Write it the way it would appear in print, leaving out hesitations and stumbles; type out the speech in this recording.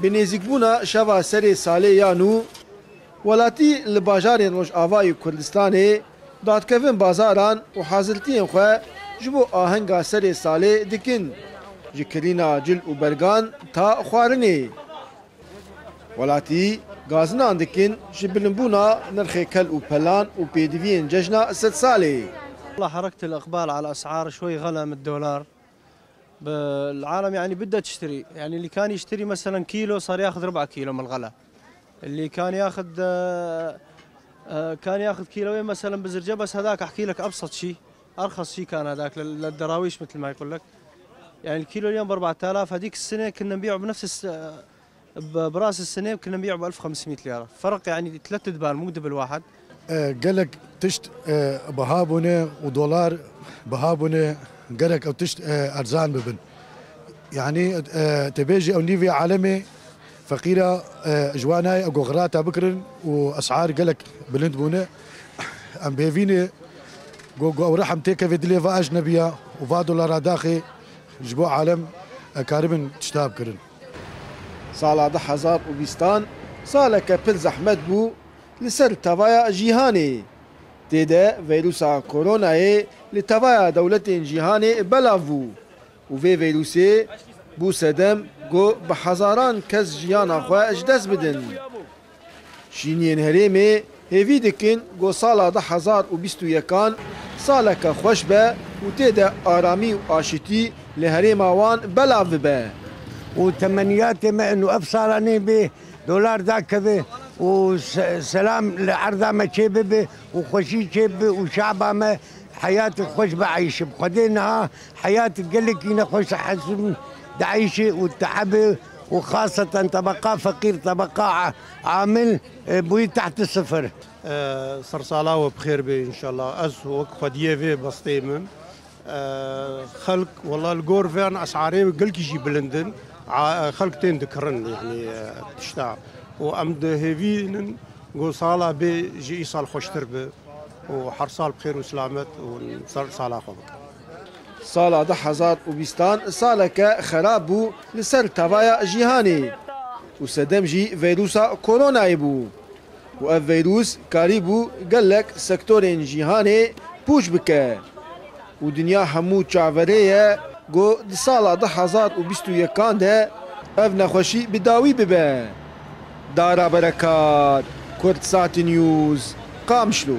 بنێزیکبوونا شەوا سەرێ ساڵێیان و وڵاتی لە باژارên Rojavayê Kurdistanê dadkevin bazaran û hazirtiyên xwe ji bo ahenga serê salê dikin ji kirîna cil û bergan ta xwarinê. Welatî gazinan dikin ji bilimbûna nirxê kel û pelan û pêdiviyên cejna sed salê. والله حركة الإقبال على الأسعار شوي غلى من الدولار. العالم يعني بدها تشتري، يعني اللي كان يشتري مثلا كيلو صار ياخذ 4 كيلو من الغلا. اللي كان ياخذ كيلوين مثلا بزرجة، بس هذاك أحكي لك أبسط شيء أرخص شيء كان هذاك للدراويش مثل ما يقول لك. يعني الكيلو اليوم ب 4000، هذيك السنة كنا نبيعه بنفس براس السنة كنا نبيعه ب 1500 ليرة، فرق يعني 3 دبال مو دبل واحد. قالك تشت بهابونه ودولار بهابونه قالك او تشت ارزان ببن يعني تبيجي او نيفي عالمي فقيره جواناي او غراتا بكرن واسعار قالك بلند بونه ام بيفيني جو رحم تيكا في دليفا اجنبيه وفا دولار داخي جبو عالم كاربن تشتاب كرن. سالا 2020 سالك بل زحمت بو لسر توايا جيهاني تيدا فيروسا كوروناي لتوايا دولتين جيهاني بلافو وفي فيروسي بو سدم جو بحزاران كز جيانا خوا اجدس بدن شينين هريمي هيفي دكين جو سالا 2021 سالك خوش با وتيدا آرامي وآشتي لهريما وان بلاف با وتمنياتي ما انه افصلني به دولار ذاك به وسلام لعرضه ما شبه وخشي شبه وشعبه ما حياتي خوش بعيش بخدينها حياتي قال لك انا خوش حسب دعيشه والتعب وخاصه طبقه فقير طبقه عامل بوي تحت الصفر. صرصالاوه بخير به ان شاء الله از وقفه ديفي بسطيمم خلق والله الجور فين اسعاري قلت يجي بلندن خلقتين ذكرن يعني تشتاع وأمد هيفين جو صالة بيجي صال خوش تربه وحرصال بخير وسلامت وصار صالة خوبك. صالة 2020 سالك خرابو لسر توايا جيهاني وسدم جي فيروسا كورونا يبو و فيروس كاريبو قالك سكتورين جيهاني بوش بك ودنيا حمو تشعفرية جو صالة 2021 ده اف نخوشي بداوي ببه. دارا بركات كردسات نيوز قامشلو.